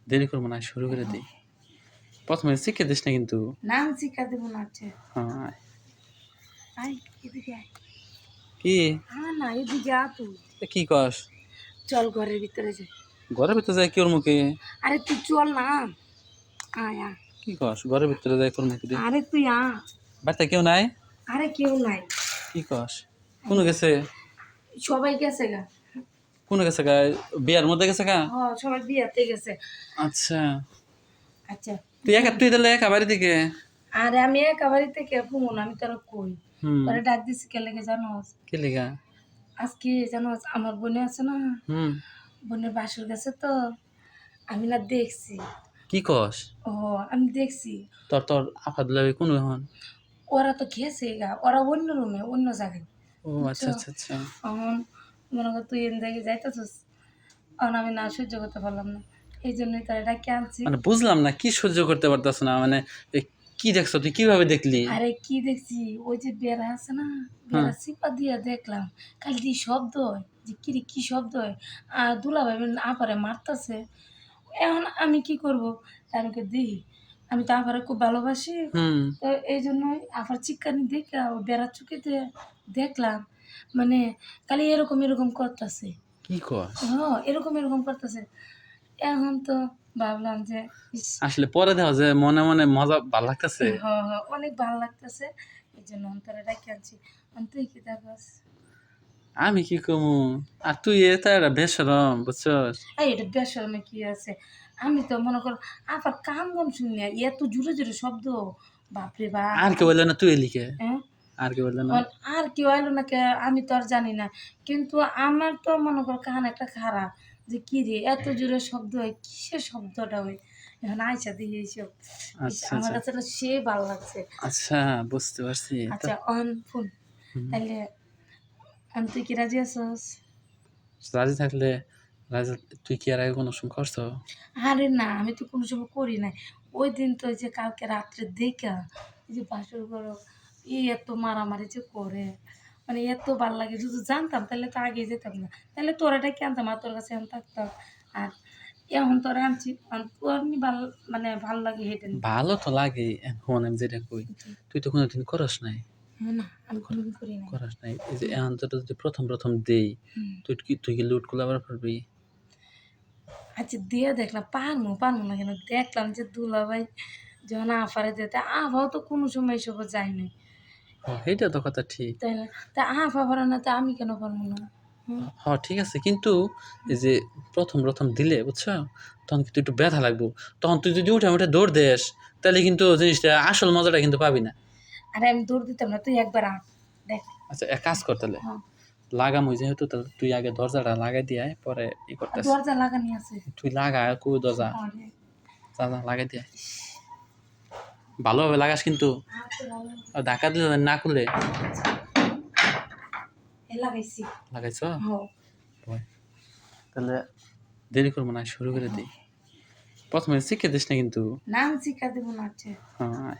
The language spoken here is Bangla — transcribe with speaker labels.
Speaker 1: দেরি করবো না, শুরু করে দিই। প্রথমে শিখে দিস না কিন্তু।
Speaker 2: না আমি শিক্ষা দেবো না হচ্ছে।
Speaker 1: হ্যাঁ,
Speaker 2: আয় এদিকে আয়।
Speaker 1: কি
Speaker 2: না এদিকে আ তুই।
Speaker 1: কি কস?
Speaker 2: চল ঘরের ভিতরে যাই।
Speaker 1: ঘরের ভিতরে যাই কি ওর মুখে?
Speaker 2: আরে তুই চল না। আয় আয়।
Speaker 1: কি কস? ঘরের ভিতরে যাই তোর মুখে?
Speaker 2: আরে তুই আ।
Speaker 1: বাড়িতে কেউ নাই?
Speaker 2: আরে কেউ নাই।
Speaker 1: কি কস? কোন গেছে?
Speaker 2: সবাই গেছে গা।
Speaker 1: কোন গেছে গা? বিয়ার মধ্যে গেছে গা?
Speaker 2: সবাই বিয়াতে গেছে।
Speaker 1: আচ্ছা,
Speaker 2: আচ্ছা
Speaker 1: তুই তাহলে একা বাড়ি থেকে?
Speaker 2: আরে আমি একা বাড়ি থেকে ঘুমো না, আমি তোরা কই
Speaker 1: হুম,
Speaker 2: তোরা ডাক দিছি কে লেগে জানোস?
Speaker 1: কে লিগা?
Speaker 2: আজকে জানোস আমার বোনে আছে না,
Speaker 1: হুম,
Speaker 2: বোনের বাসর গেছে তো, আমি না দেখছি।
Speaker 1: কি কস?
Speaker 2: ও আমি দেখছি।
Speaker 1: তোর আফা দিলাবে কোন হন?
Speaker 2: ওরা তো গেছে গা, ওরা অন্য রুমে অন্য জায়গায়,
Speaker 1: ও আচ্ছা
Speaker 2: বুঝছো?
Speaker 1: আচ্ছা আচ্ছা।
Speaker 2: এখন মনে কর তুই এন জায়গায় যাইতেছিস, এখন আমি না সহ্য করতে পারলাম না, এই জন্যই তারা ডাকে আনছি।
Speaker 1: মানে বুঝলাম না, কি সহ্য করতে পারতাছ না মানে? এ, কি দেখছো তুই? কিভাবে দেখলি?
Speaker 2: আরে কি দেখছি, ওই যে বেড়া আছে না,
Speaker 1: হ্যাঁ,
Speaker 2: বেড়া চিপা দিয়ে দেখলাম খালি দিয়ে শব্দ হয়, যে কিরে কি শব্দ হয়, আর দুলাভাই আপারে মারতাছে। এখন আমি কি করব, আমি দিই, আমি তো আপারে খুব ভালোবাসি,
Speaker 1: হুম,
Speaker 2: তো এই জন্যই আপার চিৎকানি দেখে ও বেড়ার চুকিতে দেখলাম, মানে খালি এরকম এরকম করতেছে।
Speaker 1: কি কস?
Speaker 2: এরকম এরকম করতেছে। এখন তো ভাবলাম যে ইস,
Speaker 1: আসলে পরে দেখা যায় মনে মনে মজা ভাল লাগতেছে।
Speaker 2: অনেক ভালো লাগতেছে, এই জন্য অন্তরে ডাকি আনছি। তুই কি দেখস?
Speaker 1: আমি কি কমু? আর তুই এটা একটা বেশরম, বুঝছস?
Speaker 2: এটা বেসরমে কি আছে, আমি তো মনে কর আবার কাম গাম শুনি এত জোরে জোরে শব্দ, বাপরে
Speaker 1: আর
Speaker 2: বাপ।
Speaker 1: কে বললে না তুই এলিকে?
Speaker 2: হ্যাঁ,
Speaker 1: আর কে বললে না?
Speaker 2: আর কেউ আইলো না কে আমি তো আর জানি না, কিন্তু আমার তো মনে কর কান একটা খারাপ, যে কি রে এত জোরে শব্দ হয়, কিসের শব্দটা হয়, এখন আইসা দিয়ে এইসব।
Speaker 1: আচ্ছা
Speaker 2: আমার
Speaker 1: আচ্ছা
Speaker 2: কাছে না সে ভালো লাগছে।
Speaker 1: আচ্ছা, বুঝতে পারছি তো।
Speaker 2: আচ্ছা অন ফোন,
Speaker 1: হুম,
Speaker 2: তাহলে তুই কি রাজি আছিস?
Speaker 1: রাজি থাকলে রাজি। তুই কি আর আগে কোনো সময় করছো?
Speaker 2: আরে না আমি তো কোনো সময় করি নাই, ওই দিন তো ওই যে কালকে রাত্রে দেখা, এই যে বাসর ঘর এত মারামারি যে করে, মানে এত ভাল লাগে, যদি জানতাম তাহলে তো আগে যেতাম না, তাহলে তোরাটা কি আনতাম আর তোর কাছে এখন থাকতাম। আর এখন তোরা আনছি, তোর নি ভাল, মানে ভাল লাগে হেঁটে নি।
Speaker 1: ভালো তো লাগে। এখন আমি যেটা কই, তুই তো কোনোদিন করস নাই।
Speaker 2: না আমি কোনোদিন করি নাই।
Speaker 1: করস নাই, এই যে এখন তোর যদি প্রথম প্রথম দেই,
Speaker 2: হুম।
Speaker 1: তুই কি লুট গুলা আবার পারবি?
Speaker 2: আচ্ছা দিয়ে দেখলাম পারমু পারমু না কেন, দেখলাম যে দুলাভাই যখন আফারে যেতে, আফাও তো কোনো সময় এসব যায় নাই,
Speaker 1: এইটা তো কথা ঠিক।
Speaker 2: তাই না? তা আফা পারে না, তা আমি কেন পারবো না? হুম।
Speaker 1: ঠিক আছে, কিন্তু এই যে প্রথম প্রথম দিলে বুঝছো, তখন কিন্তু একটু ব্যথা লাগবো। তখন তুই যদি উঠে উঠে দৌড় দেস, তাহলে কিন্তু জিনিসটা আসল মজাটা কিন্তু পাবি না।
Speaker 2: আরে আমি দৌড় দিতাম না, তুই একবার আ দেখ।
Speaker 1: আচ্ছা, এক কাজ কর তাহলে।
Speaker 2: হ্যাঁ,
Speaker 1: লাগাম ওই যেহেতু, তাহলে তুই আগে দরজাটা লাগাই দিয়ে আয়, পরে
Speaker 2: আর
Speaker 1: করতেছি।
Speaker 2: দরজা লাগানি আছে।
Speaker 1: তুই লাগা কই দরজা,
Speaker 2: আরে,
Speaker 1: যা যা লাগাই দিয়ে আয়। ভালোভাবে লাগাস কিন্তু,
Speaker 2: আচ্ছা ভালো।
Speaker 1: আর ধাক্কা দিলে যেন না খুলে।
Speaker 2: লাগাইছি।
Speaker 1: লাগাইছ?
Speaker 2: হ্যাঁ।
Speaker 1: ভয়। তাহলে দেরি করবো না, শুরু করে দিই। প্রথমে শিখে দিস না কিন্তু।
Speaker 2: নাম শিক্ষা দেবো না হচ্ছে।
Speaker 1: হ্যাঁ।